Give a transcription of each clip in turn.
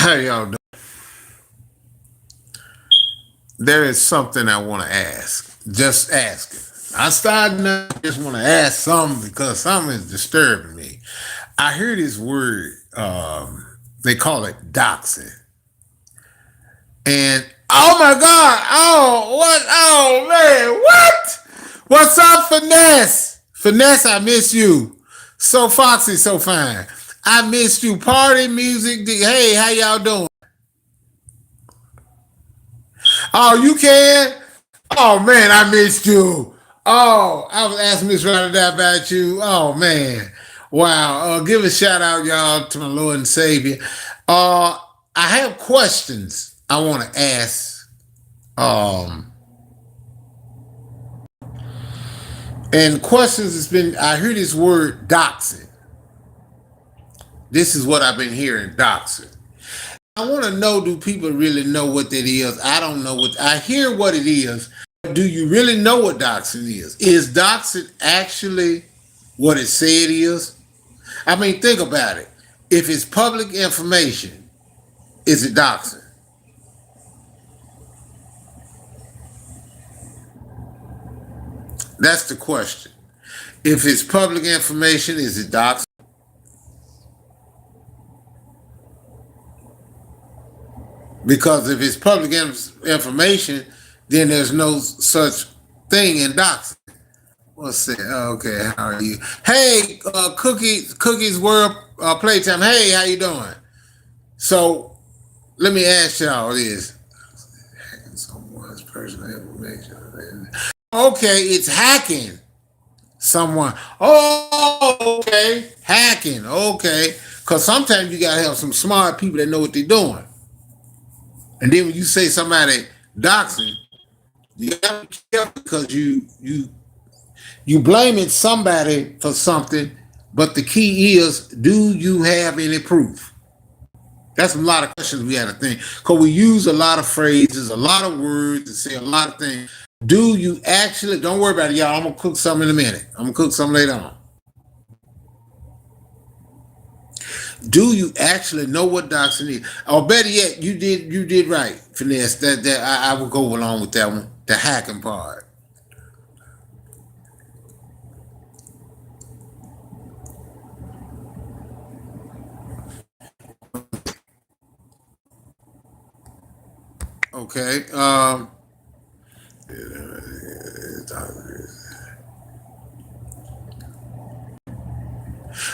How y'all doing? There is something I want to ask. Just ask it. I started now, just want to ask something because something is disturbing me. I hear this word, they call it doxing. And oh my God, oh, what? Oh man, what? What's up, Finesse? Finesse, I miss you. So foxy, so fine. I missed you. Party music. Hey, how y'all doing? Oh, you can? Oh man, I missed you. Oh, I was asking Miss Ryder about you. Oh man. Wow. Give a shout out, y'all, to my Lord and Savior. Uh I have questions I want to ask. Um and questions has been I hear this word doxing. This is what I've been hearing, doxing. I want to know, do people really know what that is? I don't know what I hear what it is. Do you really know what doxing is? Is doxing actually what it said is? I mean, think about it. If it's public information, is it doxing? That's the question. If it's public information, is it doxing? Because if it's public information, then there's no such thing in doxing. What's that? Okay, how are you? Hey, Cookies World Playtime. Hey, how you doing? So let me ask y'all this: someone's personal information. Okay, it's hacking someone. Oh, okay, hacking. Okay, because sometimes you gotta have some smart people that know what they're doing. And then when you say somebody doxing, you gotta be careful because you blaming somebody for something, but the key is, do you have any proof? That's a lot of questions we have to think. Because we use a lot of phrases, a lot of words to say a lot of things. Do you actually, don't worry about it, y'all. I'm going to cook something in a minute. I'm going to cook something later on. Do you actually know what doxing is? Or better yet, you did right, Finesse. That I will go along with that one, the hacking part. Okay.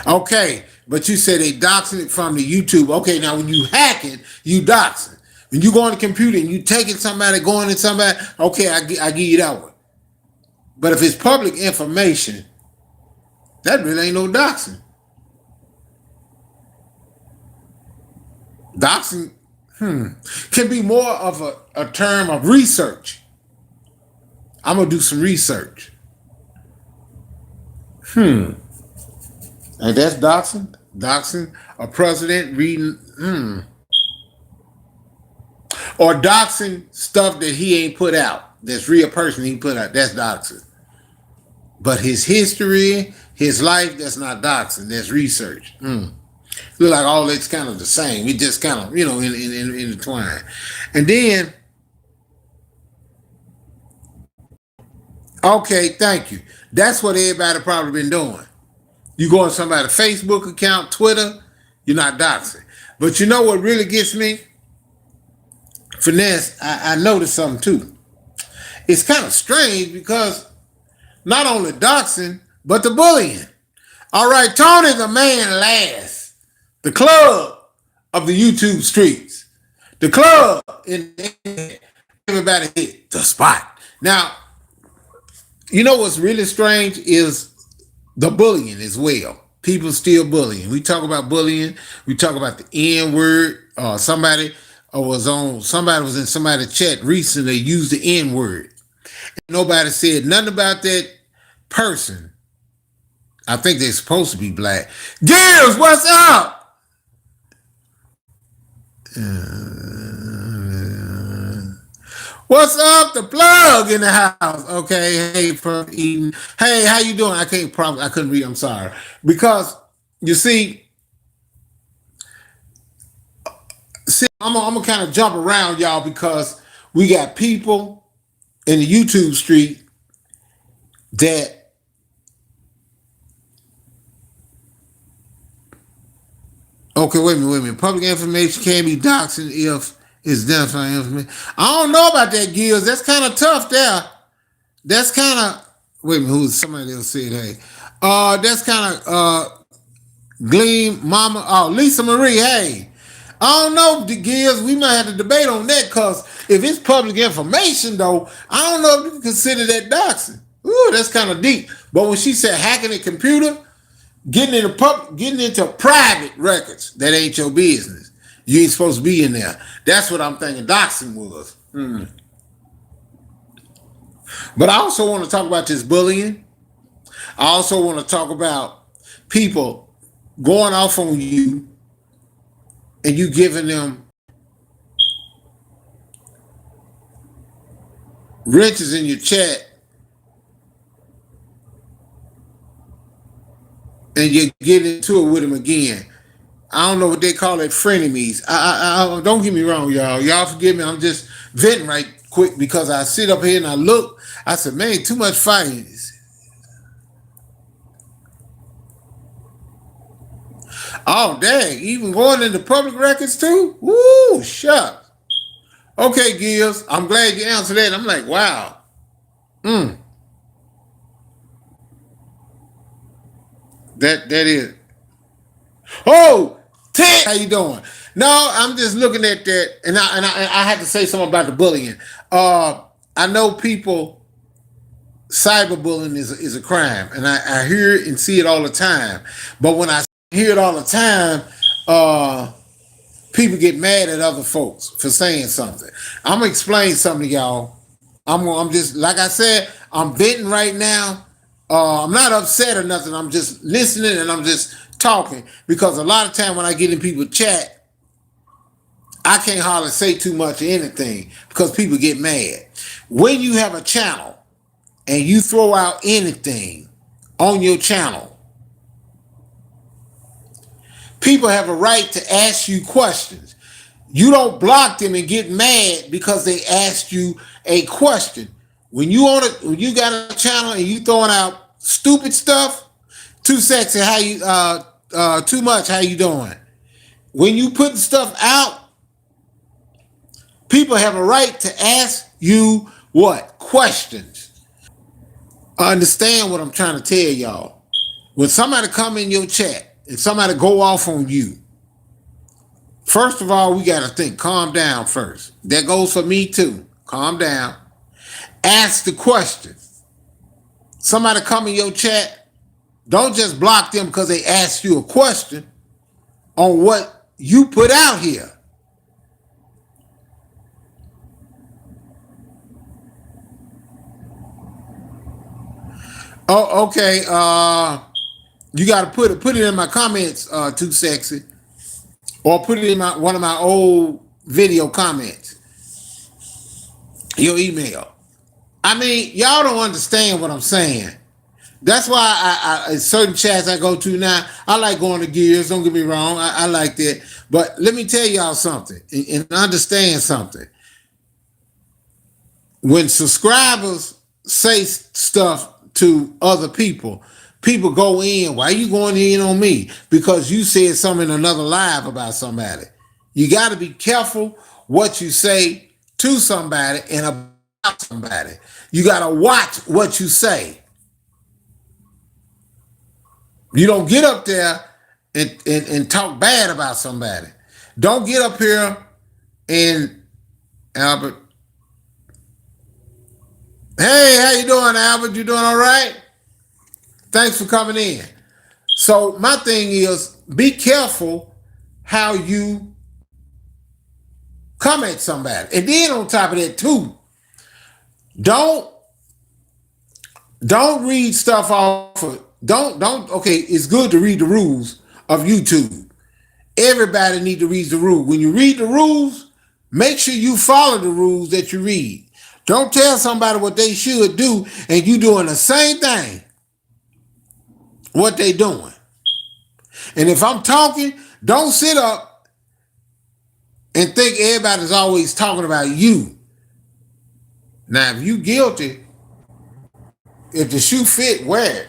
Okay, but you said they doxing it from the YouTube. Okay, now when you hack it, you doxing. When you go on the computer and you taking somebody, going to somebody, okay, I give you that one. But if it's public information, that really ain't no doxing. Doxing can be more of a term of research. I'm gonna do some research. And that's doxing. Doxing a president reading, or doxing stuff that he ain't put out. That's real person he put out. That's doxing. But his history, his life, that's not doxing. That's research. Look like all that's kind of the same. It just kind of, intertwined. And then, okay, thank you. That's what everybody probably been doing. You go on somebody's Facebook account, Twitter, you're not doxing. But you know what really gets me? Finesse, I noticed something too. It's kind of strange because not only doxing, but the bullying. All right, Tony the man last. The club of the YouTube streets. The club in everybody hit the spot. Now, you know what's really strange is the bullying as well. People still bullying. We talk about bullying. We talk about the N word. Somebody was in somebody's chat recently used the N word. Nobody said nothing about that person. I think they're supposed to be black. Gibbs, what's up? What's up? The plug in the house. Okay, hey, from Eden. Hey, how you doing? I couldn't read. I'm sorry. Because you see, I'm gonna kind of jump around, y'all, because we got people in the YouTube street that okay, wait a minute. Public information can be doxing if it's identifying information. I don't know about that, Gills. That's kind of tough there. That's kind of wait a minute. Who's somebody else said? Hey, that's kind of Gleam Mama. Oh, Lisa Marie. Hey, I don't know, Gills. We might have to debate on that because if it's public information, though, I don't know if you can consider that doxing. Ooh, that's kind of deep. But when she said hacking a computer, getting into private records, that ain't your business. You ain't supposed to be in there. That's what I'm thinking doxing was. But I also want to talk about this bullying. I also want to talk about people going off on you and you giving them wrenches in your chat and you get into it with them again. I don't know what they call it, frenemies. I don't get me wrong, y'all. Y'all forgive me. I'm just venting right quick because I sit up here and I look. I said, man, too much fighting. Oh, dang. Even going into public records too? Woo, shucks. Okay, Gills. I'm glad you answered that. I'm like, wow. That is. Oh, Ted, how you doing? No, I'm just looking at that, and I had to say something about the bullying. I know people cyberbullying is a crime, and I hear it and see it all the time. But when I hear it all the time, people get mad at other folks for saying something. I'm gonna explain something to y'all. I'm just like I said, I'm venting right now. I'm not upset or nothing. I'm just listening and I'm just talking because a lot of time when I get in people chat, I can't hardly say too much or anything because people get mad. When you have a channel and you throw out anything on your channel, people have a right to ask you questions. You don't block them and get mad because they asked you a question. When you got a channel and you throwing out stupid stuff, too sexy, how you too much, how you doing? When you putting stuff out, people have a right to ask you what? Questions. Understand what I'm trying to tell y'all. When somebody come in your chat and somebody go off on you, first of all, we got to think, calm down first. That goes for me too. Calm down. Ask the question. Somebody come in your chat, don't just block them because they asked you a question on what you put out here. Oh, okay. You got to put it in my comments, too sexy, or put it in one of my old video comments. Your email. I mean, y'all don't understand what I'm saying. That's why I certain chats I go to now, I like going to Gears. Don't get me wrong, I like that. But let me tell y'all something and understand something. When subscribers say stuff to other people, people go in. Why are you going in on me? Because you said something in another live about somebody. You got to be careful what you say to somebody and about somebody. You got to watch what you say. You don't get up there and talk bad about somebody. Don't get up here and Albert. Hey, how you doing, Albert? You doing all right? Thanks for coming in. So my thing is, be careful how you come at somebody, and then on top of that too, don't read stuff off. Don't. Okay, it's good to read the rules of YouTube. Everybody need to read the rules. When you read the rules, make sure you follow the rules that you read. Don't tell somebody what they should do and you doing the same thing what they doing. And if I'm talking, don't sit up and think everybody's always talking about you. Now, if you guilty, if the shoe fit, wear it.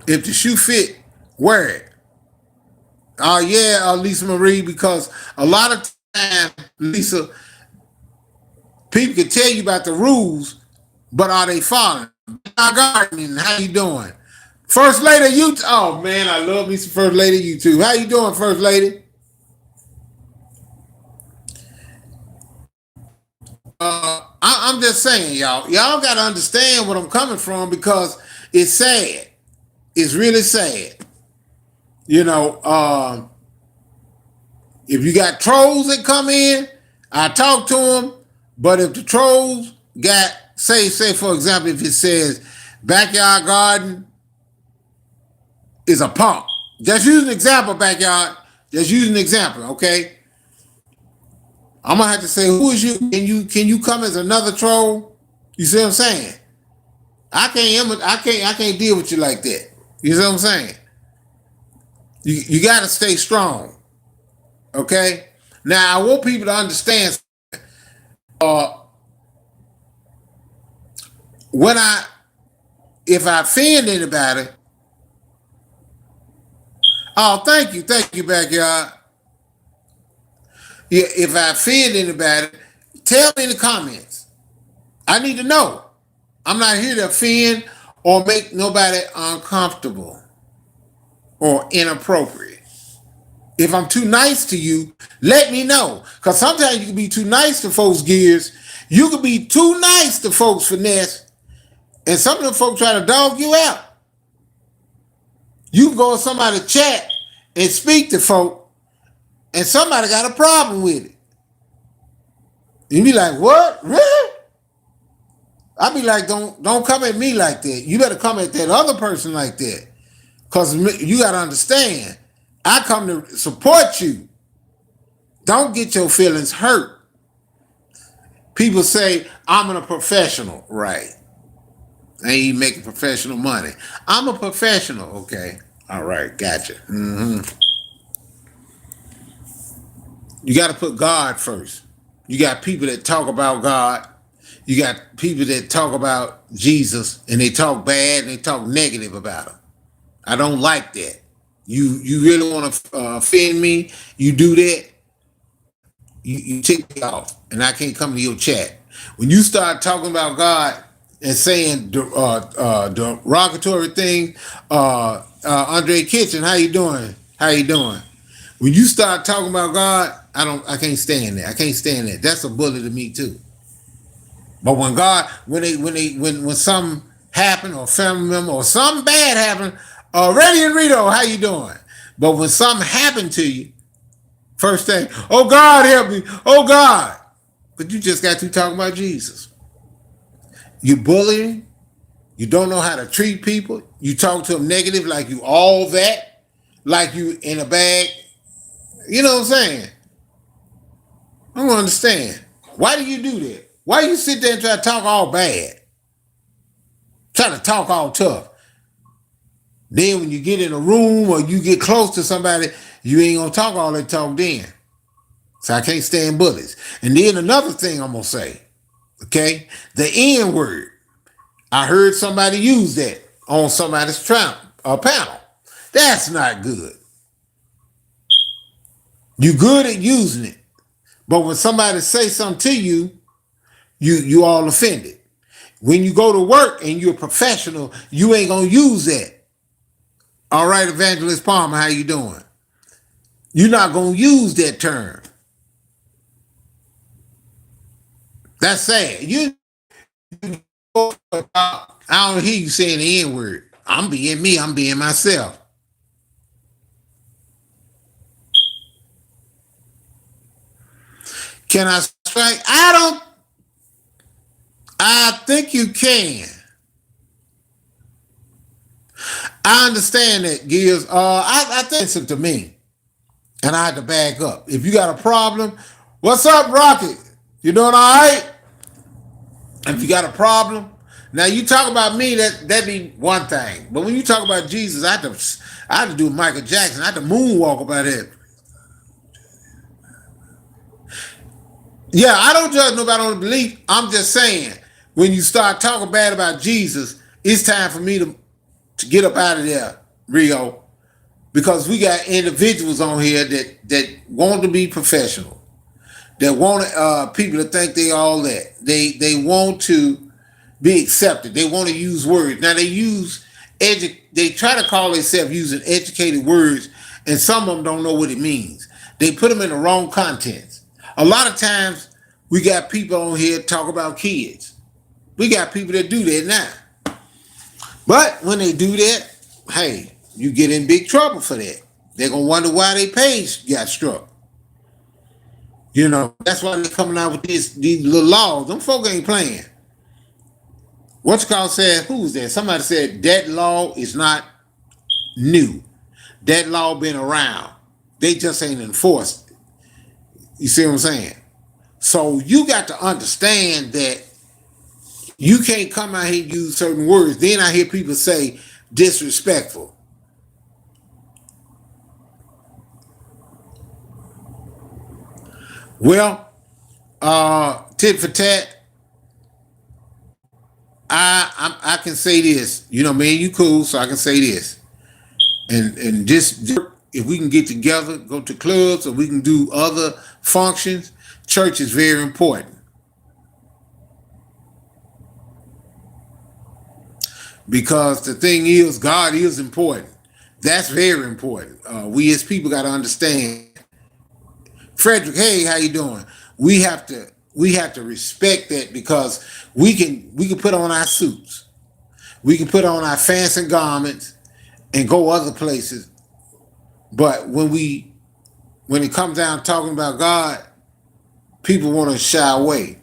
If the shoe fit, wear it. Oh yeah, Lisa Marie, because a lot of times, Lisa, people can tell you about the rules, but are they following? Gardening, how you doing? First Lady YouTube. Oh man, I love me some First Lady YouTube. How you doing, First Lady? I'm just saying, y'all got to understand what I'm coming from, because it's sad. It's really sad. You know, if you got trolls that come in, I talk to them. But if the trolls got, say for example, if it says backyard garden is a pump. Just use an example, backyard. Just use an example, okay? I'm gonna have to say, who is you? Can you come as another troll? You see what I'm saying? I can't deal with you like that. You see what I'm saying? You gotta stay strong. Okay? Now I want people to understand if I offend anybody. Oh, thank you, backyard. Yeah, if I offend anybody, tell me in the comments. I need to know. I'm not here to offend or make nobody uncomfortable or inappropriate. If I'm too nice to you, let me know. Because sometimes you can be too nice to folks' gears. You can be too nice to folks' finesse. And some of them folks try to dog you out. You can go to somebody's chat and speak to folk, and somebody got a problem with it. You be like, what? Really? I be like, don't come at me like that. You better come at that other person like that. Because you got to understand, I come to support you. Don't get your feelings hurt. People say, I'm a professional, right? I ain't even making professional money. I'm a professional, okay? All right, gotcha. You got to put God first. You got people that talk about God. You got people that talk about Jesus, and they talk bad and they talk negative about him. I don't like that. You really want to offend me? You do that, you tick me off, and I can't come to your chat. When you start talking about God and saying derogatory thing, Andre Kitchen, how you doing? How you doing? When you start talking about God, I can't stand that. I can't stand that. That's a bully to me too. But when God, when something happened, or family member, or something bad happened, Reddy and Rito, how you doing? But when something happened to you, first thing, oh God help me, oh God. But you just got to talking about Jesus. You bullying, you don't know how to treat people, you talk to them negative like you all that, like you in a bag. You know what I'm saying? I don't understand. Why do you do that? Why you sit there and try to talk all bad? Try to talk all tough. Then when you get in a room or you get close to somebody, you ain't gonna talk all that talk then. So I can't stand bullies. And then another thing I'm gonna say, okay? The N word. I heard somebody use that on somebody's panel. That's not good. You good at using it. But when somebody say something to you, you all offended. When you go to work and you're a professional, you ain't gonna use that. All right, Evangelist Palmer, how you doing? You're not gonna use that term. That's sad. I don't hear you saying the N word. I'm being me. I'm being myself. Can I strike? I think you can. I understand that, Gibbs. I think it's to me. And I had to back up. If you got a problem, what's up, Rocket? You doing all right? If you got a problem, now you talk about me, that be one thing. But when you talk about Jesus, I had to do Michael Jackson. I had to moonwalk about it. Yeah, I don't judge nobody on the belief. I'm just saying, when you start talking bad about Jesus, it's time for me to get up out of there, Rio, because we got individuals on here that want to be professional, that want people to think they all that. They want to be accepted. They want to use words. Now they try to call themselves using educated words, and some of them don't know what it means. They put them in the wrong contents. A lot of times we got people on here talk about kids. We got people that do that now. But when they do that, hey, you get in big trouble for that. They're gonna wonder why their page got struck. You know, that's why they're coming out with these little laws. Them folk ain't playing. What's called said, who was that? Somebody said that law is not new. That law been around. They just ain't enforced it. You see what I'm saying? So you got to understand that you can't come out here and use certain words. Then I hear people say disrespectful. Well, tit for tat, I can say this. You know, man, you cool, so I can say this. And just if we can get together, go to clubs, or we can do other functions, church is very important. Because the thing is, God is important. That's very important. We as people got to understand. Frederick, hey, how you doing? We have to respect that, because we can put on our suits, we can put on our fancy garments and go other places, but when it comes down talking about God, people want to shy away.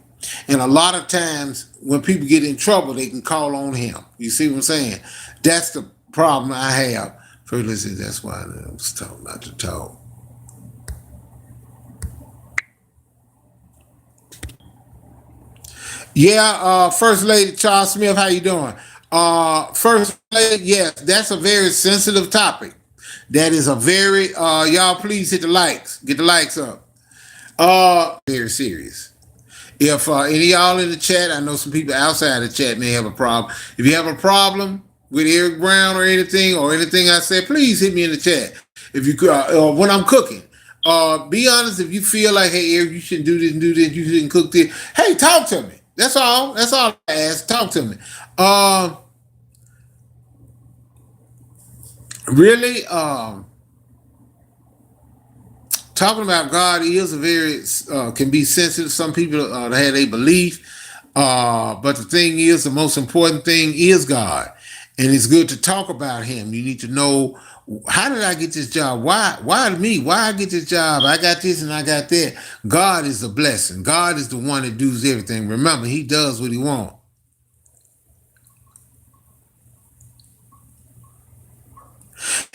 And a lot of times when people get in trouble, they can call on him. You see what I'm saying? That's the problem I have. First, listen, that's why I was told not to talk. Yeah, First Lady Charles Smith, how you doing? First Lady, yes, that's a very sensitive topic. That is a very y'all please hit the likes, get the likes up. Very serious. If any of y'all in the chat, I know some people outside the chat may have a problem. If you have a problem with Eric Brown or anything I said, please hit me in the chat. If you could, when I'm cooking, be honest. If you feel like, hey, Eric, you shouldn't do this and do this, you shouldn't cook this. Hey, talk to me. That's all. That's all I ask. Talk to me. Really, talking about God is a very can be sensitive. Some people have a belief, but the thing is, the most important thing is God, and it's good to talk about Him. You need to know, how did I get this job? Why me? Why I get this job? I got this and I got that. God is the blessing. God is the one that does everything. Remember, He does what He wants.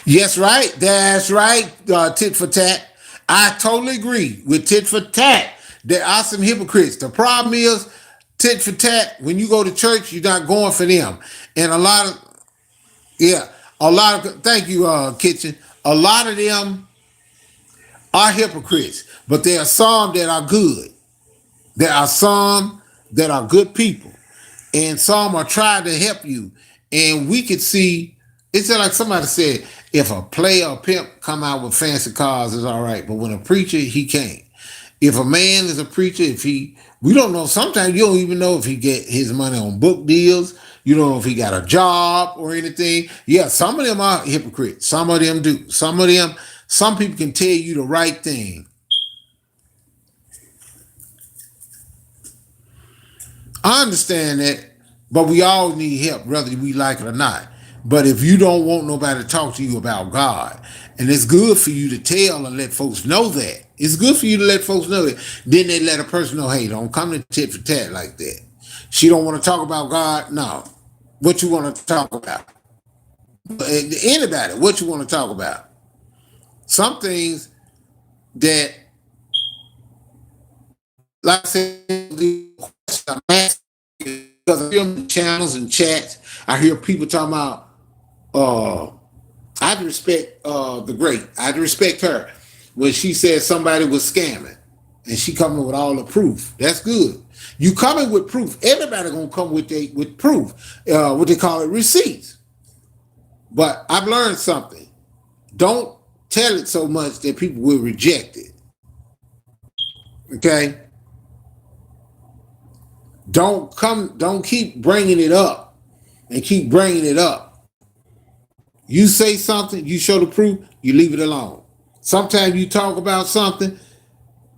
Yes, right. That's right. Tit for tat. I totally agree with tit for tat. There are some hypocrites. The problem is, tit for tat, when you go to church, you're not going for them. And a lot of, yeah, thank you, Kitchen. A lot of them are hypocrites, but there are some that are good. There are some that are good people, and some are trying to help you. And we could see, it's just like somebody said, if a player or pimp come out with fancy cars, it's all right. But when a preacher, he can't. If a man is a preacher, we don't know. Sometimes you don't even know if he get his money on book deals. You don't know if he got a job or anything. Yeah, some of them are hypocrites. Some of them do. Some people can tell you the right thing. I understand that, but we all need help, whether we like it or not. But if you don't want nobody to talk to you about God, and it's good for you to tell and let folks know that. It's good for you to let folks know that. Then they let a person know, hey, don't come to tit for tat like that. She don't want to talk about God. No. What you want to talk about? Anybody, what you want to talk about? Some things that, like I said, because I hear channels and chats, I hear people talking about, I respect the great. I respect her when she said somebody was scamming. and she coming with all the proof. That's good. You coming with proof. Everybody gonna come with proof. What they call it, receipts. But I've learned something. Don't tell it so much that people will reject it. Okay. Don't keep bringing it up and keep bringing it up. You say something, you show the proof, you leave it alone. Sometimes you talk about something,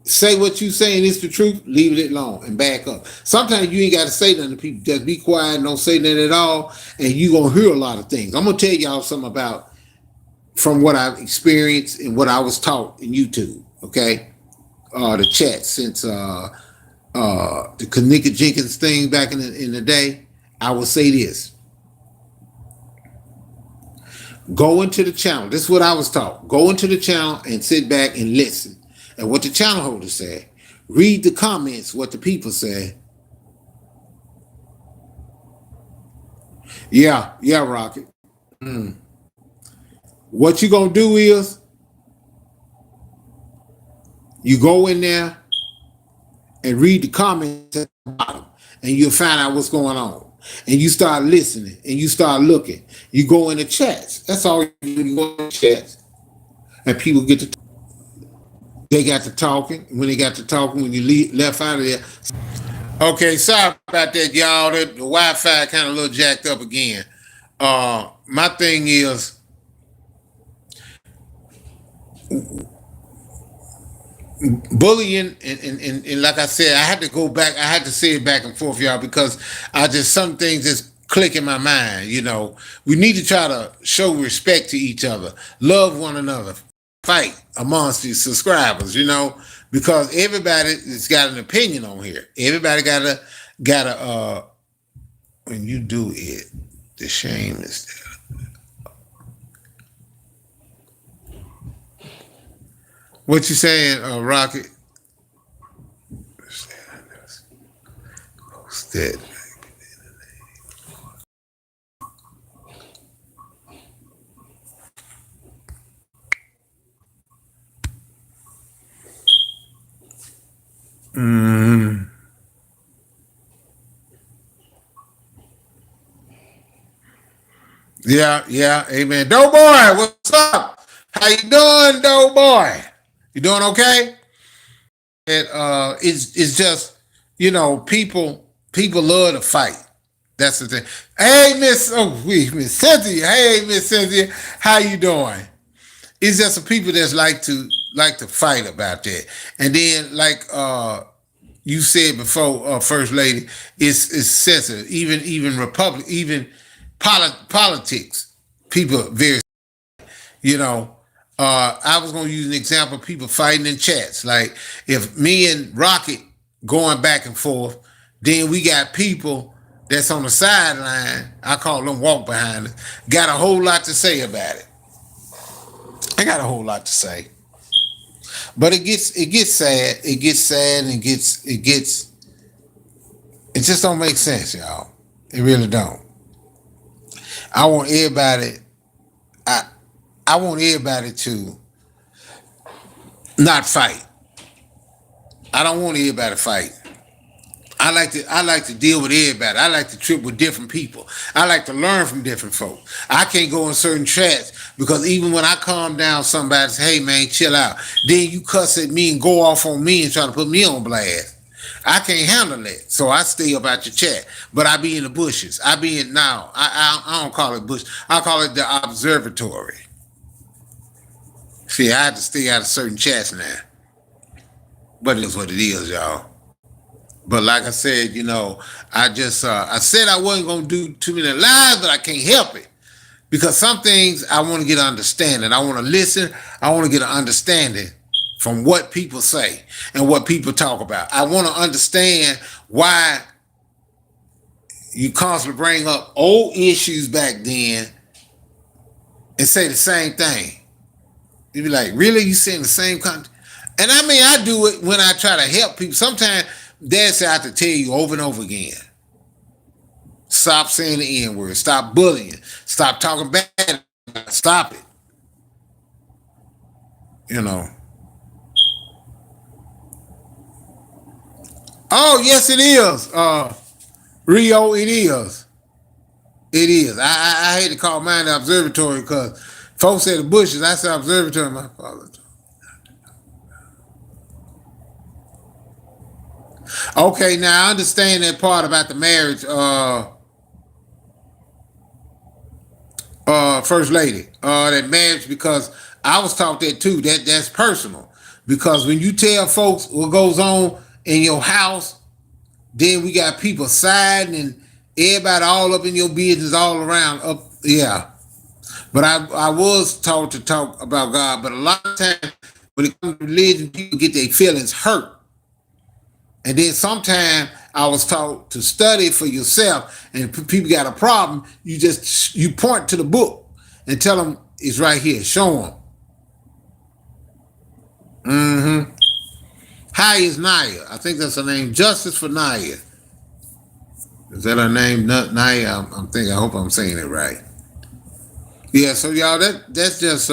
say what you saying is the truth, leave it alone and back up. Sometimes you ain't got to say nothing to people. Just be quiet, don't say nothing at all, and you gonna hear a lot of things. I'm gonna tell y'all something about from what I've experienced and what I was taught in YouTube. Okay, the chat since the Kanika Jenkins thing back in the day. I will say this: go into the channel. This is what I was taught. Go into the channel and sit back and listen and what the channel holder said. Read the comments, what the people say. Yeah, Rocket. What you gonna do is you go in there and read the comments at the bottom, and you'll find out what's going on. And you start listening and you start looking. You go in the chats. That's all you do. You go in the chats, and people get to. They got to talking. When they got to talking, when you left out of there. Okay, sorry about that, y'all. The Wi-Fi kind of a little jacked up again. My thing is, bullying, and like I said, I had to go back. I had to say it back and forth, y'all, because some things just click in my mind. You know, we need to try to show respect to each other, love one another, fight amongst these subscribers, you know, because everybody has got an opinion on here. Everybody gotta when you do it, the shame is there. What you saying, Rocket? That. Yeah, amen. Doe boy, what's up? How you doing, Doe boy? You doing okay? It's just, you know, people love to fight. That's the thing. Hey, Miss Cynthia. Hey, Miss Cynthia, how you doing? It's just the people that's like to fight about that. And then like you said before, First Lady, it's sensitive. Even politics. People very, you know. I was gonna use an example of people fighting in chats. Like if me and Rocket going back and forth, then we got people that's on the sideline, I call them walk behind us, got a whole lot to say about it. I got a whole lot to say. But it gets sad. It gets sad and it just don't make sense, y'all. It really don't. I want everybody to not fight. I don't want everybody to fight. I like to deal with everybody. I like to trip with different people. I like to learn from different folks. I can't go in certain chats because even when I calm down somebody say, hey man, chill out. Then you cuss at me and go off on me and try to put me on blast. I can't handle that. So I stay up out your chat. But I be in the bushes. I don't call it bush. I call it the observatory. See, I have to stay out of certain chats now. But it is what it is, y'all. But like I said, you know, I said I wasn't going to do too many lives, but I can't help it. Because some things I want to get an understanding. I want to listen. I want to get an understanding from what people say and what people talk about. I want to understand why you constantly bring up old issues back then and say the same thing. You be like, really? You saying the same content? And I mean, I do it when I try to help people. Sometimes Dad said I have to tell you over and over again. Stop saying the N-word. Stop bullying. Stop talking bad. Stop it. You know. Oh, yes, it is. Rio, it is. It is. I hate to call mine the observatory because folks say the bushes. I said observatory. My father. Okay, now I understand that part about the marriage. First lady, that marriage, because I was taught that too. That's personal, because when you tell folks what goes on in your house, then we got people siding and everybody all up in your business all around. Up, yeah. But I was taught to talk about God, but a lot of times when it comes to religion, people get their feelings hurt. And then sometimes I was taught to study for yourself. And if people got a problem, you point to the book and tell them it's right here. Show them. Mm-hmm. Hi is Naya. I think that's her name. Justice for Naya. Is that her name? Naya. I'm thinking. I hope I'm saying it right. Yeah. So y'all, that's just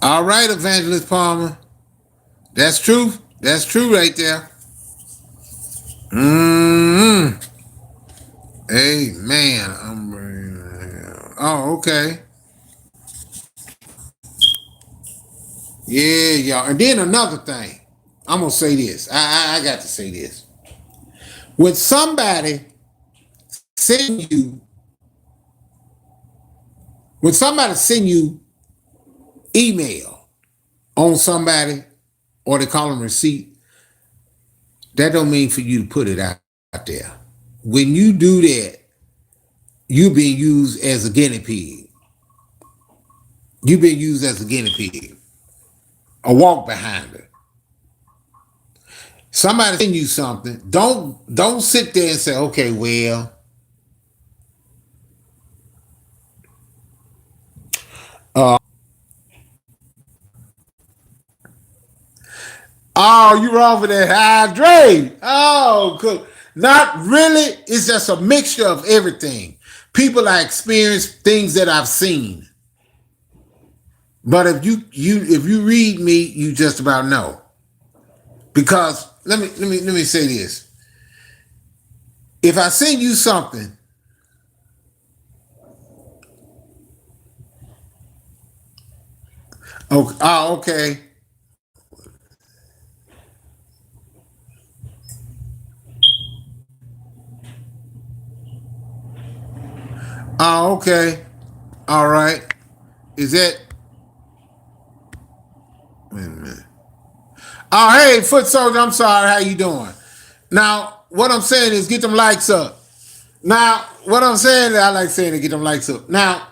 all right, Evangelist Palmer. That's true. That's true right there. Mm-hmm. Amen. Oh, okay. Yeah, y'all. And then another thing. I'm gonna say this. I got to say this. When somebody send you, when somebody send you email on somebody, or they call them receipt, that don't mean for you to put it out there. When you do that, you being used as a guinea pig. You've been used as a guinea pig. A walk behind her. Somebody send you something. Don't sit there and say, okay, well, oh, you wrong for that hydrate. Oh, cool. Not really. It's just a mixture of everything. People I experience things that I've seen. But if you read me, you just about know. Because let me say this. If I send you something, okay, oh, okay. Oh, okay. All right. Is that wait a minute. Oh, hey, foot soldier, I'm sorry. How you doing? Now, what I'm saying is get them likes up. Now, what I'm saying is I like saying to get them likes up. Now,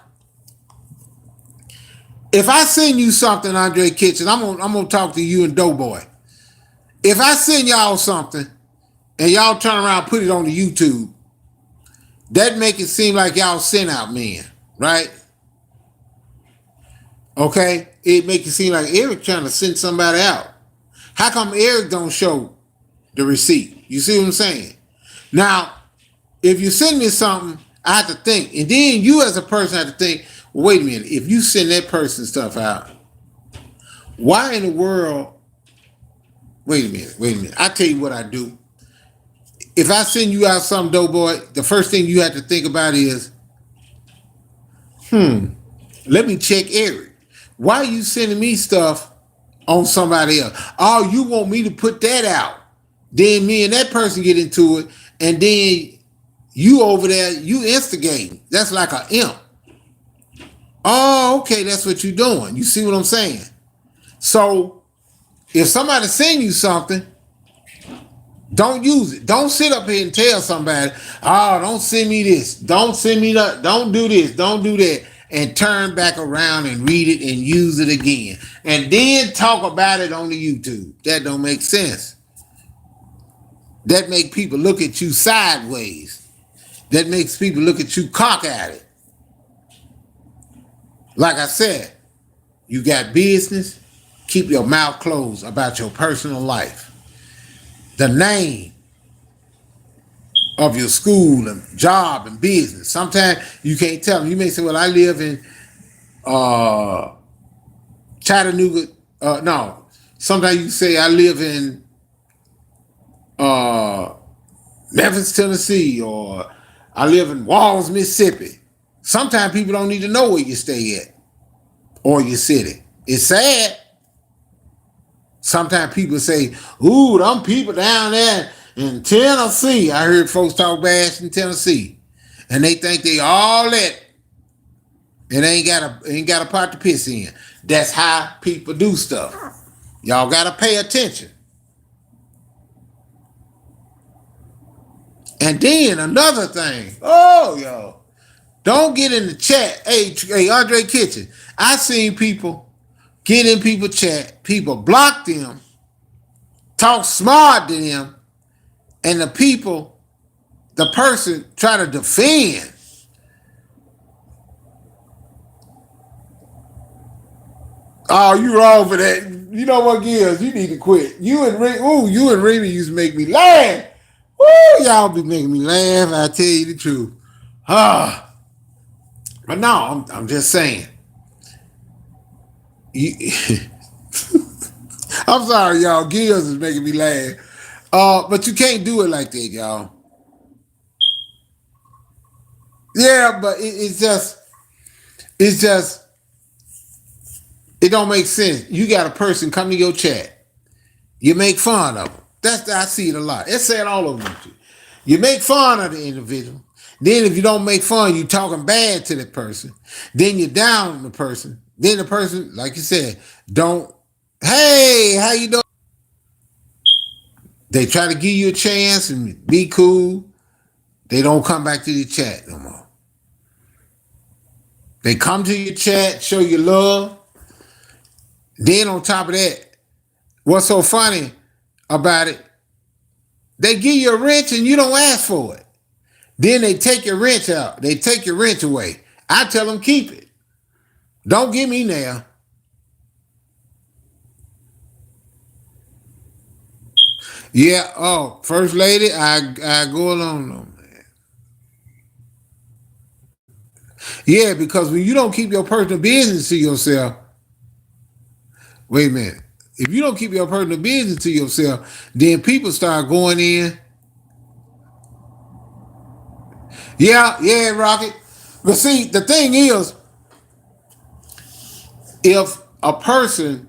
if I send you something, Andre Kitchen, I'm gonna talk to you and Doughboy. If I send y'all something and y'all turn around and put it on the YouTube, that make it seem like y'all sent out men, right? Okay? It make it seem like Eric trying to send somebody out. How come Eric don't show the receipt? You see what I'm saying? Now, if you send me something, I have to think. And then you as a person have to think, well, wait a minute, if you send that person stuff out, why in the world, wait a minute. I tell you what I do. If I send you out some Doughboy, the first thing you have to think about is, let me check Eric. Why are you sending me stuff on somebody else? Oh, you want me to put that out. Then me and that person get into it, and then you over there, you instigating. That's like an imp. Oh, okay, that's what you're doing. You see what I'm saying? So if somebody send you something, don't use it. Don't sit up here and tell somebody, oh, don't send me this. Don't send me that. Don't do this. Don't do that. And turn back around and read it and use it again. And then talk about it on the YouTube. That don't make sense. That make people look at you sideways. That makes people look at you cock at it. Like I said, you got business, keep your mouth closed about your personal life. The name of your school and job and business. Sometimes you can't tell them. You may say, well, I live in Chattanooga, no, Sometimes you say I live in uh, Memphis, Tennessee, or I live in Walls, Mississippi. Sometimes people don't need to know where you stay at or your city. It's sad. Sometimes people say, ooh, them people down there in Tennessee. I heard folks talk bad in Tennessee. And they think they all that and ain't got a pot to piss in. That's how people do stuff. Y'all gotta pay attention. And then another thing. Oh, y'all. Don't get in the chat. Hey, Andre Kitchen. I seen people get in people chat. People block them, talk smart to them, and the person try to defend. Oh, you wrong for that. You know what, Gills? You need to quit. You and Remy used to make me laugh. Woo, y'all be making me laugh. I tell you the truth. Ah, but no, I'm just saying. I'm sorry, y'all. Gills is making me laugh. But you can't do it like that, y'all. Yeah, but it's just it don't make sense. You got a person come to your chat, you make fun of them. I see it a lot. It's said all over YouTube. You make fun of the individual. Then if you don't make fun, you talking bad to the person. Then you're down the person. Then the person, like you said, don't. Hey, how you doing? They try to give you a chance and be cool. They don't come back to the chat no more. They come to your chat, show you love. Then on top of that, what's so funny about it, they give you a wrench and you don't ask for it. Then they take your wrench out. They take your wrench away. I tell them keep it. Don't give me now. Yeah, oh, First Lady, I go along on that. Yeah, because when you don't keep your personal business to yourself, wait a minute. If you don't keep your personal business to yourself, then people start going in. Yeah, Rocket. But see, the thing is, if a person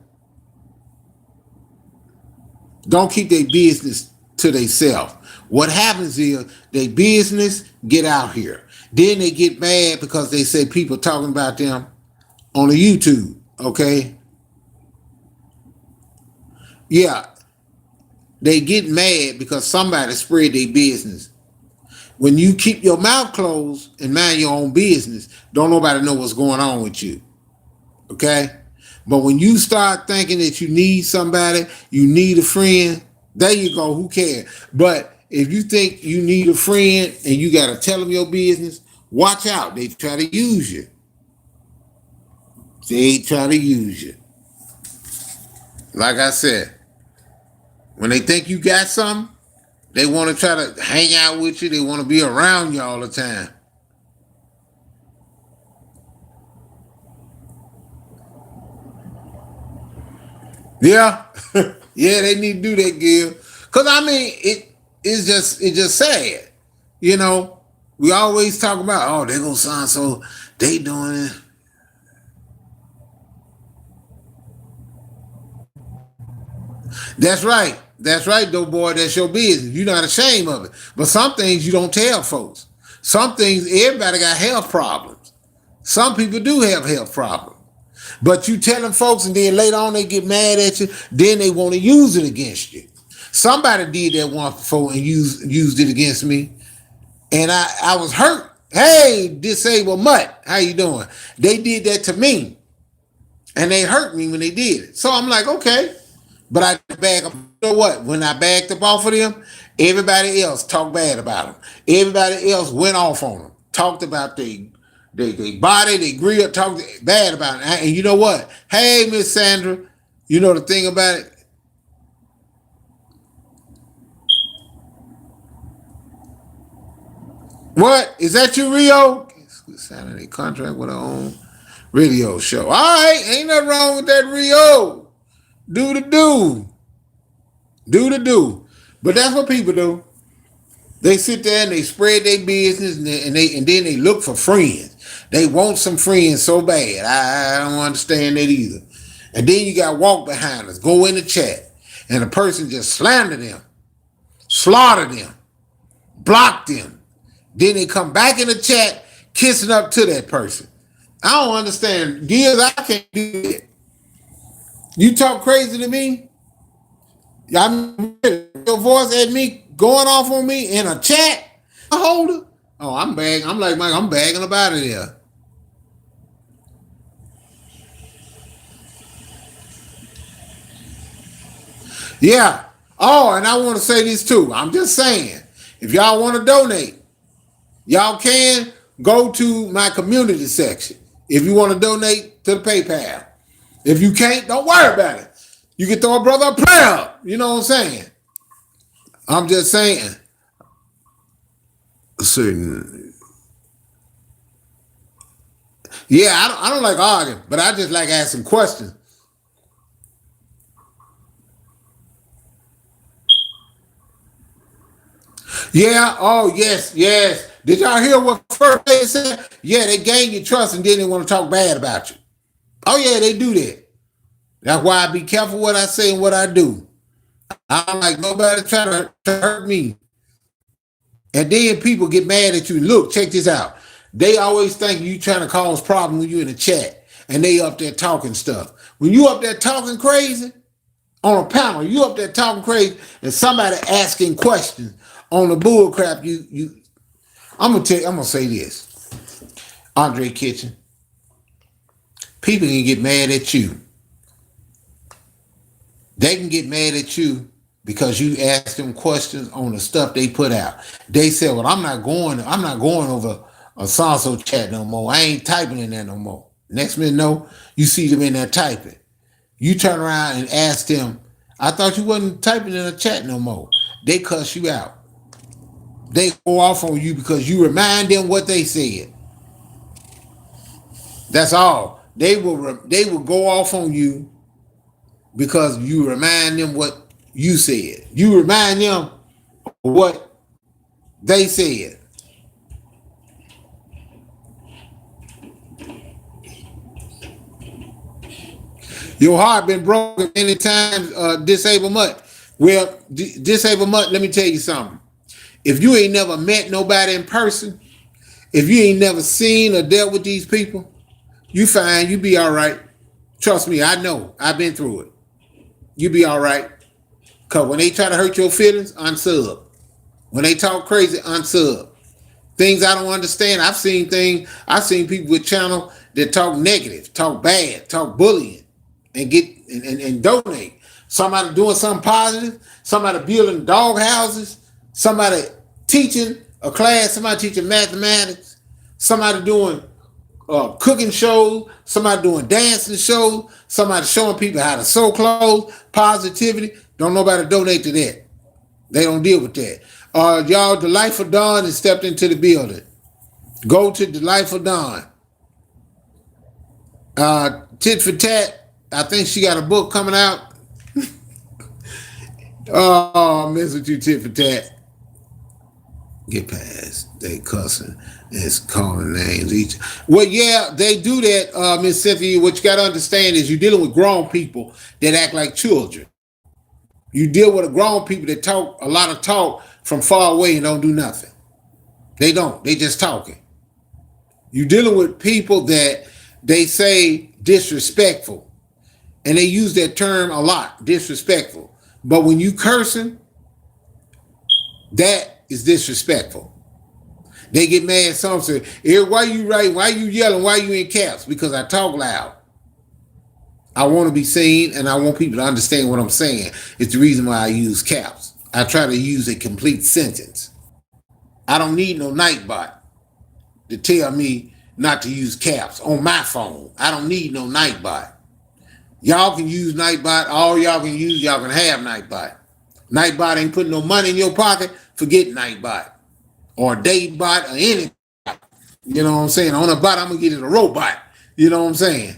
don't keep their business to themselves, what happens is their business get out here. Then they get mad because they say people talking about them on the YouTube. Okay. Yeah. They get mad because somebody spread their business. When you keep your mouth closed and mind your own business, don't nobody know what's going on with you. Okay? But when you start thinking that you need somebody, you need a friend, there you go, who cares? But if you think you need a friend and you got to tell them your business, watch out. They try to use you. They try to use you. Like I said, when they think you got something, they want to try to hang out with you. They want to be around you all the time. Yeah. Yeah, they need to do that, Gil. Cause I mean, it's just sad. You know, we always talk about, oh, they gonna sound so they doing it. That's right. That's right, though, boy. That's your business. You're not ashamed of it. But some things you don't tell folks. Some things, everybody got health problems. Some people do have health problems. But you telling folks and then later on they get mad at you, then they want to use it against you. Somebody did that once before and used it against me. And I was hurt. Hey, disabled mutt, how you doing? They did that to me. And they hurt me when they did it. So I'm like, okay. But I back up. You know what? When I backed up off of them, everybody else talked bad about them. Everybody else went off on them. Talked about their body, they grill, talked bad about it. And you know what? Hey, Miss Sandra, you know the thing about it? What? Is that your Rio? Signing a contract with our own radio show. All right, ain't nothing wrong with that Rio. Do the do. Do the do. But that's what people do. They sit there and they spread their business and then they look for friends. They want some friends so bad. I don't understand that either. And then you got walk behind us, go in the chat, and the person just slander them, slaughter them, block them. Then they come back in the chat, kissing up to that person. I don't understand. Gears, I can't do it. You talk crazy to me? Your voice at me going off on me in a chat? A holder? Oh, I'm bagging. I'm like, Mike, I'm bagging up out of there. Yeah. Oh, and I want to say this too. I'm just saying, if y'all want to donate, y'all can go to my community section. If you want to donate to the PayPal. If you can't, don't worry about it. You can throw a brother a prayer up. You know what I'm saying? I'm just saying. Certain. Yeah, I don't like arguing, but I just like asking questions. Yeah, oh, yes, yes. Did y'all hear what First Lady said? Yeah, they gain your trust and then they want to talk bad about you. Oh, yeah, they do that. That's why I be careful what I say and what I do. I don't like nobody trying to hurt me. And then people get mad at you. Look, check this out. They always think you trying to cause problems when you in the chat and they up there talking stuff. When you up there talking crazy on a panel, you up there talking crazy and somebody asking questions on the bull crap, I'm gonna say this. Andre Kitchen. People can get mad at you. They can get mad at you because you ask them questions on the stuff they put out. They said, well, I'm not going over a Sanso chat no more. I ain't typing in there no more. Next minute, no, you see them in there typing. You turn around and ask them, I thought you wasn't typing in a chat no more. They cuss you out. They go off on you because you remind them what they said. That's all. They will go off on you because you remind them what you said. You remind them what they said. Your heart been broken many times, Disabled Mutt. Well, Disabled Mutt, let me tell you something. If you ain't never met nobody in person, if you ain't never seen or dealt with these people, you fine, you be all right. Trust me, I know. I've been through it. You be all right. Because when they try to hurt your feelings, unsub. When they talk crazy, unsub. Things I don't understand, I've seen people with channel that talk negative, talk bad, talk bullying, and get and donate. Somebody doing something positive, somebody building dog houses, somebody teaching a class, somebody teaching mathematics, somebody doing cooking shows, somebody doing dancing shows, somebody showing people how to sew clothes, positivity. Don't nobody donate to that. They don't deal with that. Y'all, Delightful Dawn has stepped into the building. Go to Delightful Dawn. Tit for Tat, I think she got a book coming out. Oh, I mess with you, Tit for Tat. Get past. They cussing. It's calling names each. Well, yeah, they do that, Miss Cynthia. What you got to understand is you're dealing with grown people that act like children. You deal with a grown people that talk a lot of talk from far away and don't do nothing. They don't. They just talking. You're dealing with people that they say disrespectful. And they use that term a lot, disrespectful. But when you cursing, that is disrespectful. They get mad. Some say, why you writing? Why you yelling? Why you in caps? Because I talk loud. I want to be seen and I want people to understand what I'm saying. It's the reason why I use caps. I try to use a complete sentence. I don't need no Nightbot to tell me not to use caps on my phone. I don't need no Nightbot. Y'all can use Nightbot. All y'all can use, y'all can have Nightbot. Nightbot ain't putting no money in your pocket. Forget Nightbot or Datebot or anything. You know what I'm saying? On a bot, I'm going to get it a robot. You know what I'm saying?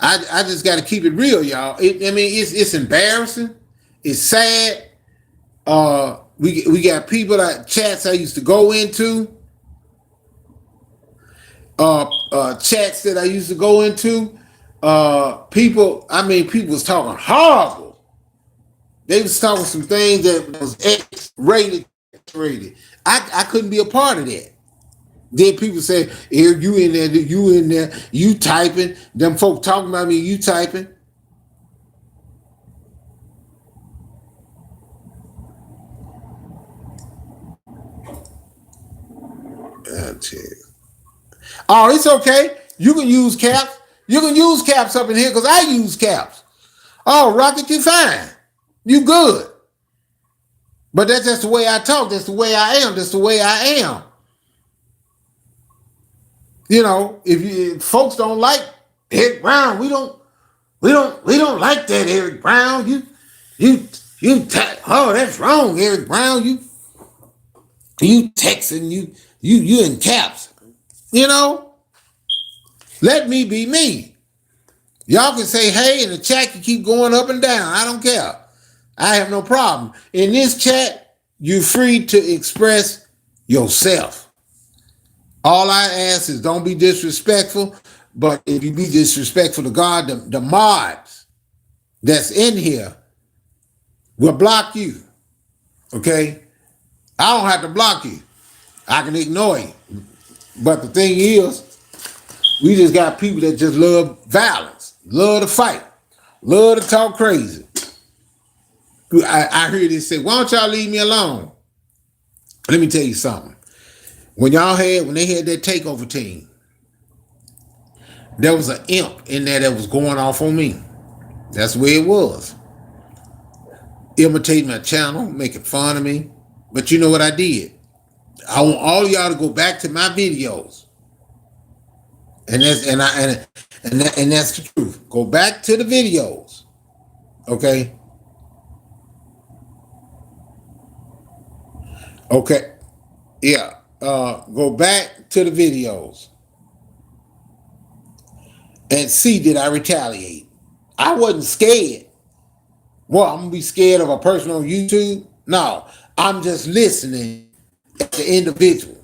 I just got to keep it real, y'all. I mean, it's embarrassing. It's sad. We got people that chats I used to go into, chats that I used to go into. People, I mean, people was talking horrible. They was talking some things that was X-rated, rated. I couldn't be a part of that. Then people say, "Here you in there, you typing." Them folk talking about me, you typing. Oh, it's okay. You can use caps. You can use caps up in here because I use caps. Oh, Rocket, you fine. You good. But that's just the way I talk. That's the way I am. That's the way I am. You know, if folks don't like Eric Brown, we don't like that Eric Brown. You oh, that's wrong, Eric Brown. You texting, you in caps. You know, let me be me. Y'all can say hey, and the chat can keep going up and down. I don't care. I have no problem. In this chat, you're free to express yourself. All I ask is don't be disrespectful. But if you be disrespectful to God, the mods that's in here will block you. Okay? I don't have to block you. I can ignore you. But the thing is, we just got people that just love violence, love to fight, love to talk crazy. I hear this say, why don't y'all leave me alone? Let me tell you something. When they had that takeover team, there was an imp in there that was going off on me. That's the way it was. Imitating my channel, making fun of me. But you know what I did? I want all y'all to go back to my videos. And that's the truth. Go back to the videos. Okay? Okay. Yeah. Go back to the videos and see, did I retaliate? I wasn't scared. Well, I'm gonna be scared of a person on YouTube? No, I'm just listening at the individual,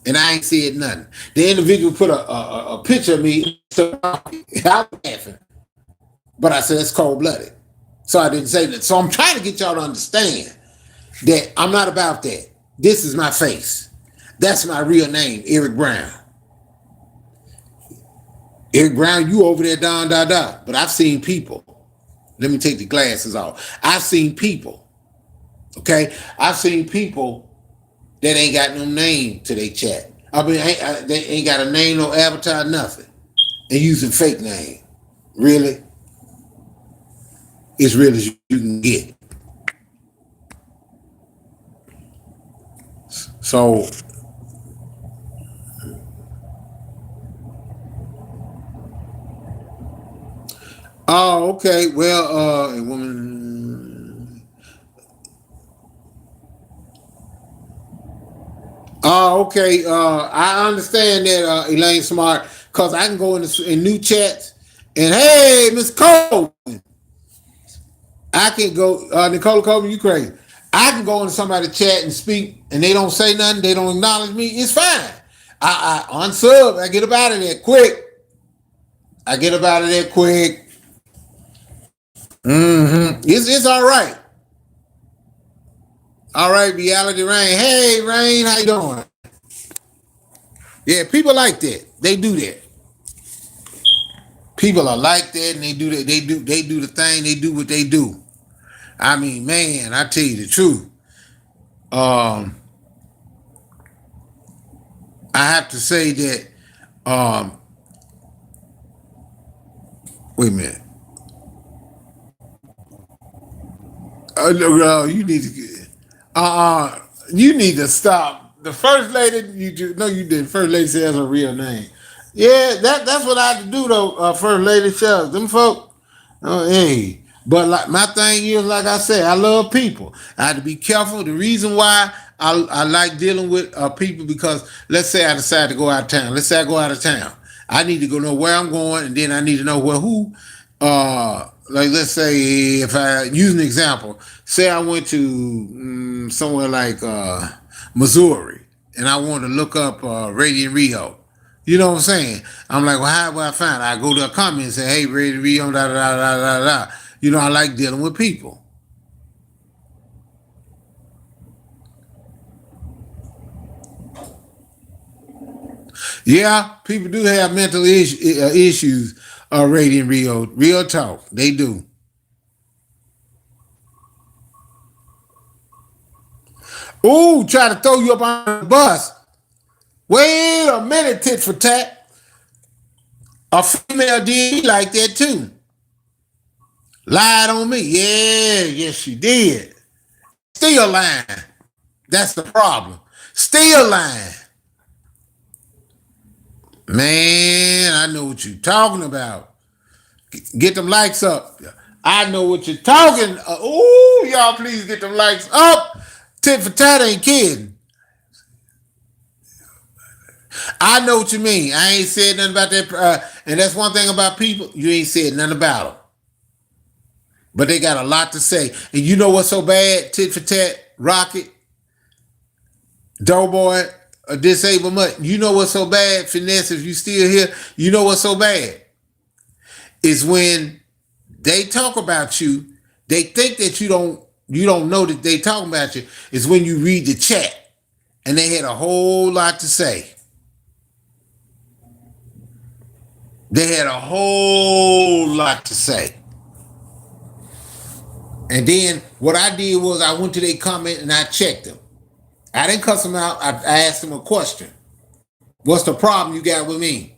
and I ain't said nothing. The individual put a picture of me, so I was laughing, but I said it's cold blooded, so I didn't say that. So I'm trying to get y'all to understand that I'm not about that. This is my face. That's my real name, Eric Brown. Eric Brown, you over there, da. But I've seen people. Let me take the glasses off. I've seen people. Okay? I've seen people that ain't got no name to their chat. I mean, they ain't got a name, no avatar, nothing. And using fake name. Really? It's real as you can get. So, oh, okay. Well, a woman. Oh, okay. I understand that, Elaine Smart, because I can go in new chats and hey, Miss Cole, I can go. Nicole Colvin, you crazy? I can go into somebody's chat and speak, and they don't say nothing. They don't acknowledge me. It's fine. I unsub. I get up out of there quick. It's all right. All right, reality Rain. Hey, Rain, how you doing? Yeah, people like that. They do that. People are like that, and they do that. They do the thing. They do what they do. I mean, man, I tell you the truth. Um, I have to say that. Um, wait a minute. No, you need to. You need to stop. The first lady, you did. First lady says her real name. Yeah, that's what I have to do though. First lady says them folk. Oh, hey, but like my thing is, like I said, I love people. I have to be careful. The reason why I like dealing with people because let's say I decide to go out of town. Let's say I go out of town. I need to go know where I'm going, and then I need to know where who. Like let's say if I use an example, say I went to somewhere like Missouri, and I want to look up Radiant Rio. You know what I'm saying? I'm like, well, how do I find it? I go to a comment and say, hey, Radiant Rio, da da da da da da. You know, I like dealing with people. Yeah, people do have mental issues. Radiant Rio, real talk, they do. Ooh, try to throw you up on the bus. Wait a minute, tit for tat. A female did like that too. Lied on me. Yeah, yes, she did. Still lying. That's the problem. Still lying. Man, I know what you're talking about. Get them likes up. I know what you're talking. Ooh, y'all please get them likes up. Tit for tat ain't kidding. I know what you mean. I ain't said nothing about that. And that's one thing about people. You ain't said nothing about them. But they got a lot to say. And you know what's so bad? Tit for tat, Rocket, Doughboy, a disabled mutt. You know what's so bad, Finesse, if you still here? You know what's so bad? Is when they talk about you, they think that you don't know that they talking about you. Is when you read the chat and they had a whole lot to say. They had a whole lot to say. And then what I did was I went to their comment and I checked them. I didn't cuss them out. I asked them a question. What's the problem you got with me?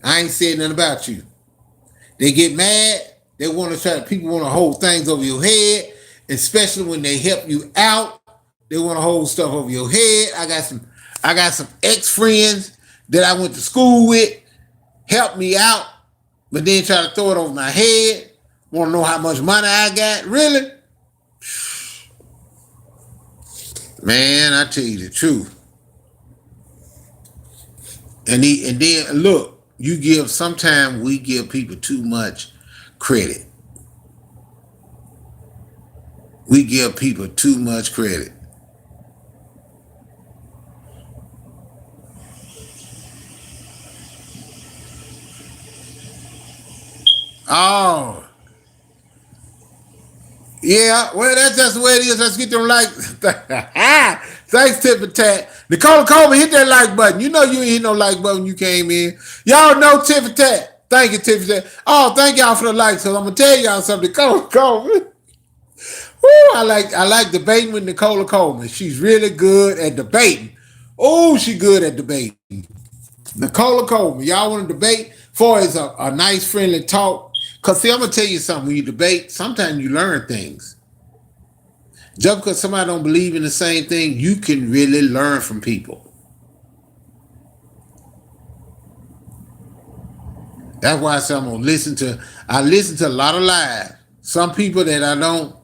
I ain't said nothing about you. They get mad. They want to try. People want to hold things over your head, especially when they help you out. They want to hold stuff over your head. I got some ex friends that I went to school with, help me out, but then try to throw it over my head. Want to know how much money I got? Really? Man, I tell you the truth. And then look, sometimes we give people too much credit. We give people too much credit. Oh, yeah, well, that's just the way it is. Let's get them like. Thanks, Tip and Tat. Nicole Coleman, hit that like button. You know you ain't hit no like button when you came in. Y'all know Tip and Tat. Thank you, Tip and Tat. Oh, thank y'all for the likes. So I'm gonna tell y'all something. Nicole Coleman. Woo, I like debating with Nicole Coleman. She's really good at debating. Oh, she good at debating. Nicole Coleman, y'all want to debate? For is a nice, friendly talk. Because, see, I'm going to tell you something. When you debate, sometimes you learn things. Just because somebody don't believe in the same thing, you can really learn from people. That's why I say I'm going to listen to. I listen to a lot of live. Some people that I don't.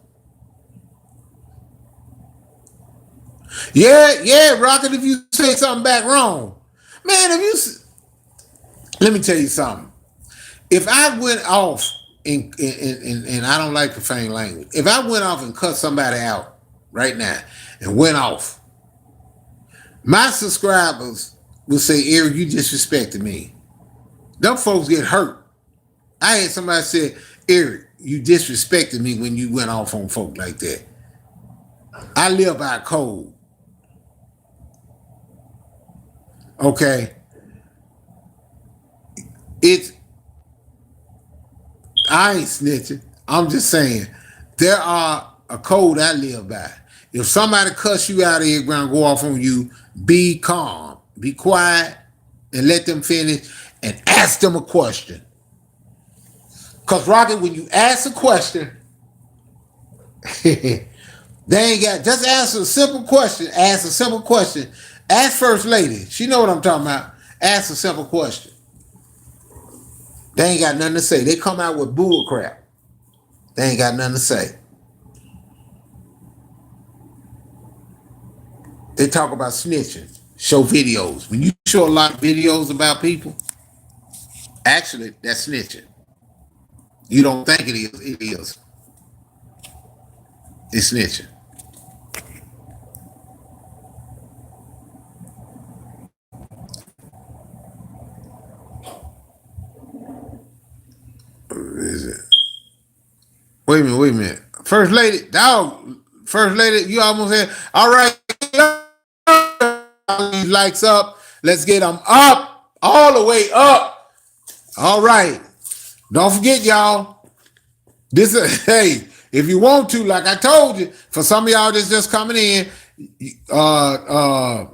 Yeah, Rocket, if you say something back wrong. Man, let me tell you something. If I went off and I don't like profane language, if I went off and cut somebody out right now and went off, my subscribers will say, Eric, you disrespected me. Them folks get hurt. I had somebody say, Eric, you disrespected me when you went off on folk like that. I live by code. Okay. I ain't snitching. I'm just saying there are a code I live by. If somebody cuss you out of here, gonna go off on you, be calm, be quiet, and let them finish and ask them a question. Cause Rocket, when you ask a question, they ain't got just answer a simple question. Ask a simple question. Ask First Lady. She know what I'm talking about. Ask a simple question. They ain't got nothing to say. They come out with bull crap. They ain't got nothing to say. They talk about snitching. Show videos. When you show a lot of videos about people, Actually, that's snitching. You don't think it is. It is. It's snitching. Is it? Wait a minute. Wait a minute. First lady, dog. First lady, you almost said, all right, these lights up. Let's get them up. All the way up. All right. Don't forget, y'all. This is, hey, if you want to, like I told you, for some of y'all that's just coming in, uh, uh,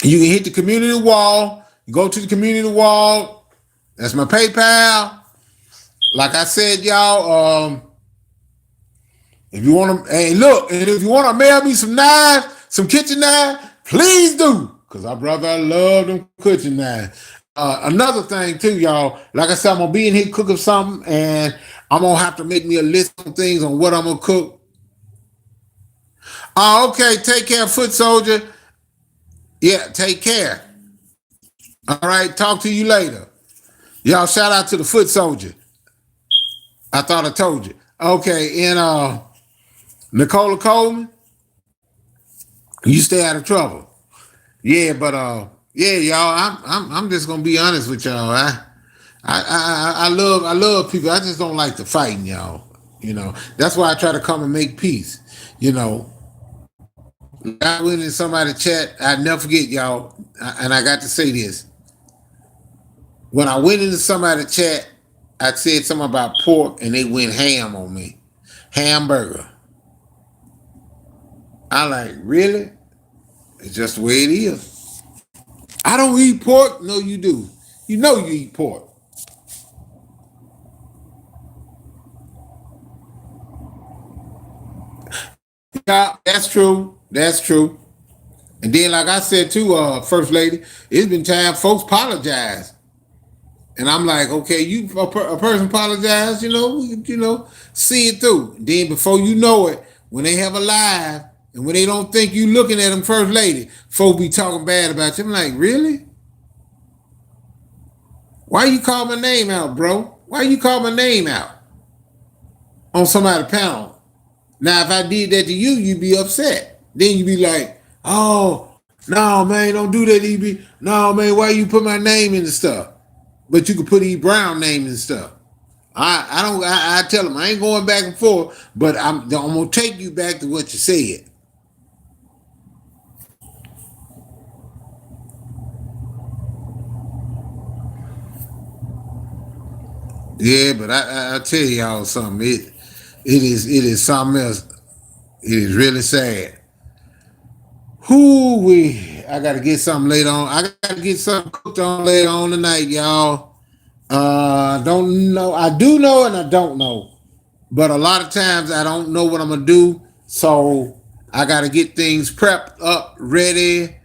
you can hit the community wall. You go to the community wall. That's my PayPal. Like I said, y'all, if you want to, hey, look, and if you want to mail me some knives, some kitchen knives, please do. Because I brother, I love them kitchen knives. Another thing too, y'all, like I said, I'm gonna be in here cooking something, and I'm gonna have to make me a list of things on what I'm gonna cook. Okay, take care, foot soldier. Yeah, take care. All right, talk to you later. Y'all shout out to the foot soldier. I thought I told you. Okay, and Nicola Coleman, you stay out of trouble. Yeah, but yeah, y'all, I'm just gonna be honest with y'all. I love people. I just don't like the fighting, y'all. You know, that's why I try to come and make peace. You know, I went in somebody's chat. I never forget, y'all, and I got to say this. When I went into somebody's chat, I said something about pork, and they went ham on me. Hamburger. I like, really? It's just the way it is. I don't eat pork. No, you do. You know you eat pork. Yeah, that's true. That's true. And then, like I said too, First Lady, it's been time folks apologize, and I'm like, okay, a person apologize, see it through. Then before you know it, when they have a live and when they don't think you looking at them, First Lady, folks be talking bad about you. I'm like, really? Why you call my name out, bro? Why you call my name out on somebody's panel? Now, if I did that to you, you'd be upset. Then you'd be like, oh, no, man, don't do that, EB. No, man, why you put my name in the stuff? But you could put E. Brown name and stuff. I tell them I ain't going back and forth, but I'm gonna take you back to what you said. Yeah, but I tell y'all something. It is something else. It is really sad. Who we? I gotta get something later on. I gotta get something cooked on later on tonight, y'all. Don't know. I do know and I don't know. But a lot of times I don't know what I'm gonna do. So I gotta get things prepped up, ready.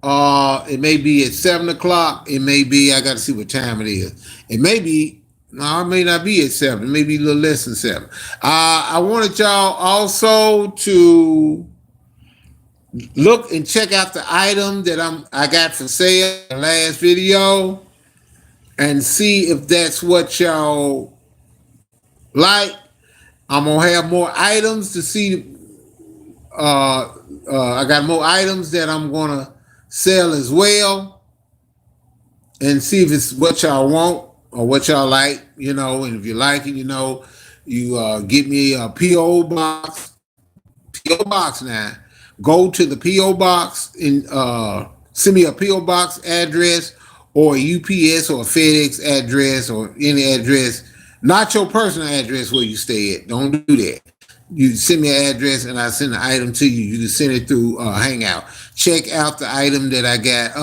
It may be at 7 o'clock. It may be, I gotta see what time it is. It may be, no, it may not be at 7. It may be a little less than 7. I wanted y'all also to look and check out the item that I got for sale in the last video and see if that's what y'all like. I'm gonna have more items to see. I got more items that I'm gonna sell as well, and see if it's what y'all want or what y'all like. And if you like it, you get me a PO box. PO box now. Go to the PO box and send me a PO box address or a UPS or a FedEx address or any address, not your personal address where you stay at. Don't do that. You send me an address and I send the item to you. You can send it through Hangout. Check out the item that I got.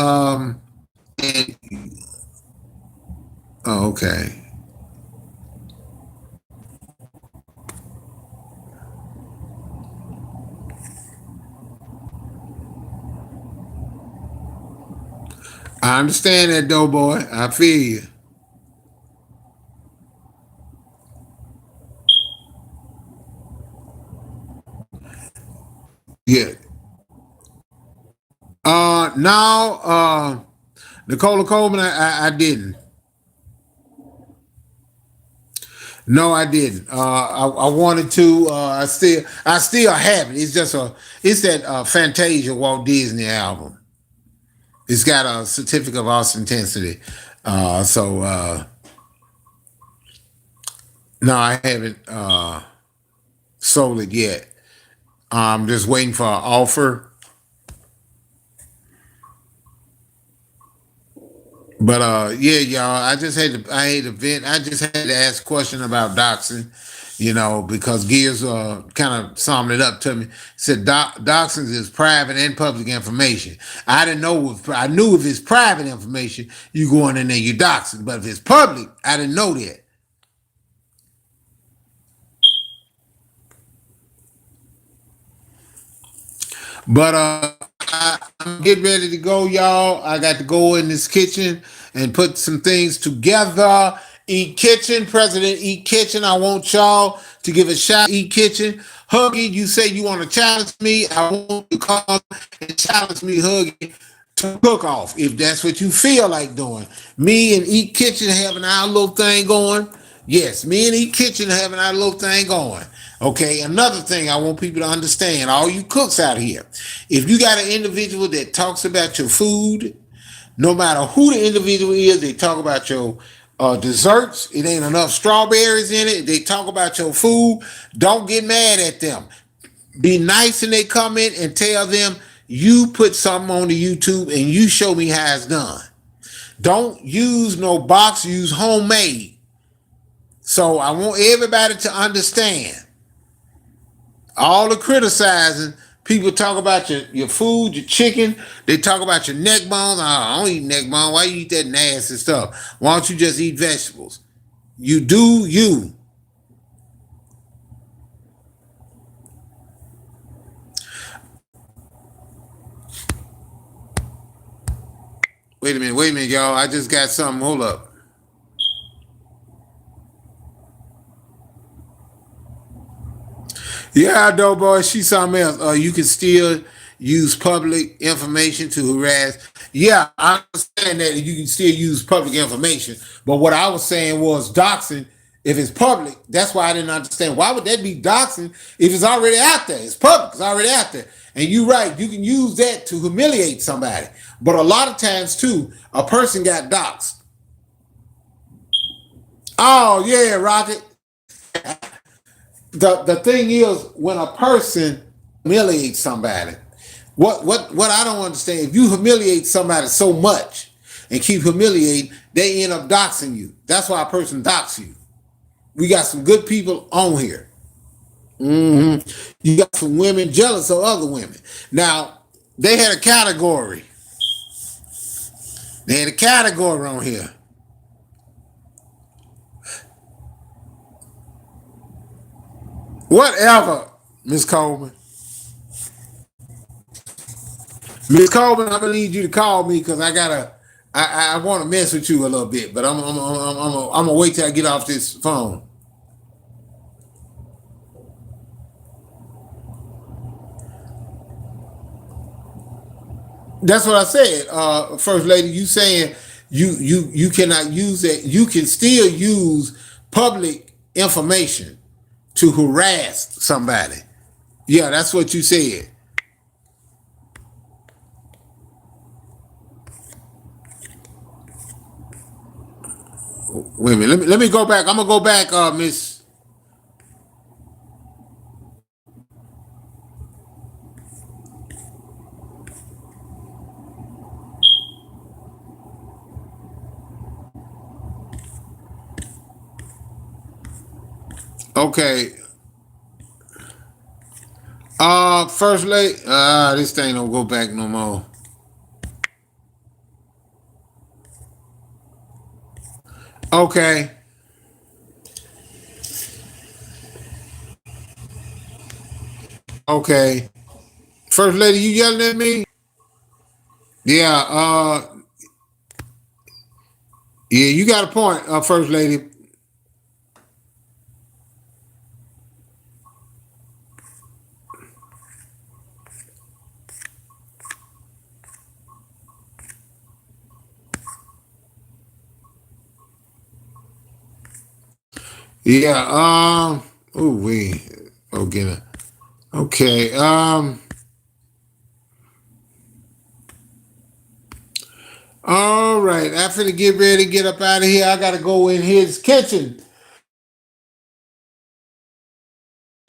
And oh, okay. I understand that, though, boy. I feel you. Yeah. Now, Nicola Coleman, I didn't. No, I didn't. I wanted to. I still have it. It's that Fantasia Walt Disney album. It's got a certificate of authenticity. So no, I haven't sold it yet. I'm just waiting for an offer. But yeah, y'all, I had to vent. I just had to ask a question about doxing, because Gears kind of summed it up to me. Said doxing is private and public information. I didn't know I knew if it's private information, you going in there, you doxing. But if it's public, I didn't know that. But I'm getting ready to go, y'all. I got to go in this kitchen and put some things together. Eat Kitchen, President Eat Kitchen. I want y'all to give a shout. Eat Kitchen. Huggy, you say you want to challenge me. I want you to come and challenge me, Huggy, to cook off if that's what you feel like doing. Me and Eat Kitchen having our little thing going. Yes, me and Eat Kitchen having our little thing going. Okay, another thing I want people to understand, all you cooks out here, if you got an individual that talks about your food, no matter who the individual is, they talk about your desserts. It ain't enough strawberries in it. They talk about your food. Don't get mad at them. Be nice in their comment and tell them you put something on the YouTube and you show me how it's done. Don't use no box, use homemade. So I want everybody to understand. All the criticizing, people talk about your food, your chicken. They talk about your neck bones. Oh, I don't eat neck bone. Why you eat that nasty stuff? Why don't you just eat vegetables? You do you. Wait a minute, y'all. I just got something. Hold up. Yeah, I know, boy. She's something else. You can still use public information to harass. Yeah, I understand that you can still use public information. But what I was saying was doxing. If it's public, that's why I didn't understand. Why would that be doxing if it's already out there? It's public. It's already out there. And you're right. You can use that to humiliate somebody. But a lot of times, too, a person got doxed. Oh, yeah, Rocket. The thing is when a person humiliates somebody, what I don't understand, if you humiliate somebody so much and keep humiliating, they end up doxing you. That's why a person doxes you. We got some good people on here. You got some women jealous of other women. Now, they had a category. They had a category on here. Whatever, Miss Coleman. Miss Coleman, I'm gonna need you to call me because I gotta. I want to mess with you a little bit, but I'm gonna wait till I get off this phone. That's what I said, First Lady. You saying you cannot use it. You can still use public information to harass somebody. Yeah, that's what you said. Wait a minute. Let me go back. I'm gonna go back, Miss. Okay. First Lady. This thing don't go back no more. Okay. Okay. First Lady, you yelling at me? Yeah. Yeah. You got a point, First Lady. Yeah. Oh, we. Okay. Okay. All right. I'm finna get ready to get up out of here. I gotta go in his kitchen.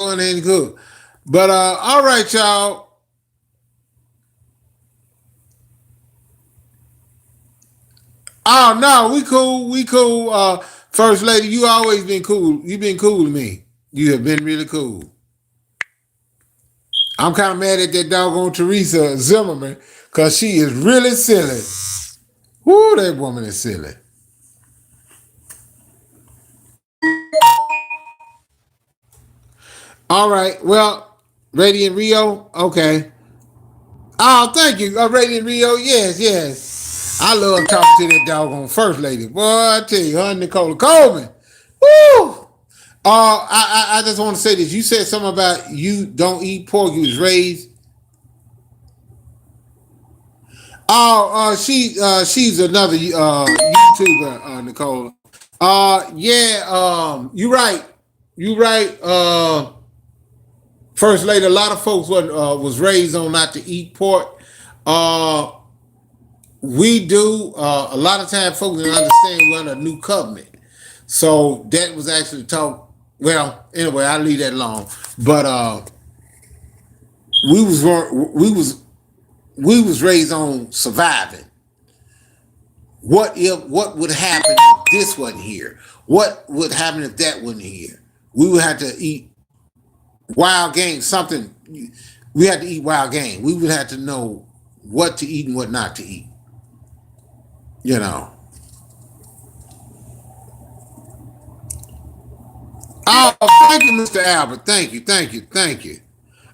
Going in good. But all right, y'all. Oh no, we cool. We cool. First lady, you always been cool. You been cool to me. You have been really cool. I'm kind of mad at that doggone Teresa Zimmerman because she is really silly. Woo, that woman is silly. All right. Well, Radiant Rio. Okay. Oh, thank you. Radiant Rio. Yes, yes. I love talking to that doggone first lady. Boy, I tell you, her and Nicola Coleman. Woo! I just want to say this. You said something about you don't eat pork. You was raised. Oh, she's another YouTuber, Nicole. Yeah. You right. You right. First lady. A lot of folks was raised on not to eat pork. Uh, we do. A lot of times, folks don't understand we're under a new covenant. So that was actually talk. Well, anyway, I'll leave that alone. But we was we was we was raised on surviving. What would happen if this wasn't here? What would happen if that wasn't here? We would have to eat wild game, something we had to eat wild game. We would have to know what to eat and what not to eat. You know. Oh, thank you, Mr. Albert. Thank you, thank you, thank you.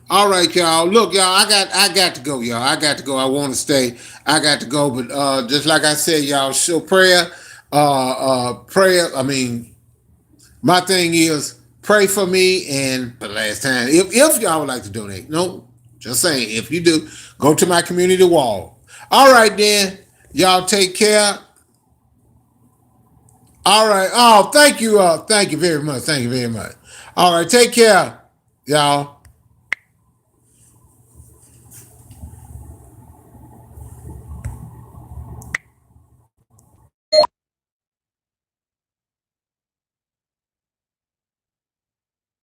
All right, y'all. Look, y'all, I got to go, y'all. I got to go. I want to stay. I got to go, but just like I said, y'all, show prayer. Prayer. I mean, my thing is pray for me. And the last time, if y'all would like to donate, no, just saying, if you do, go to my community wall. All right, then, y'all take care. All right. Oh, thank you. Thank you very much. Thank you very much. All right, take care, y'all.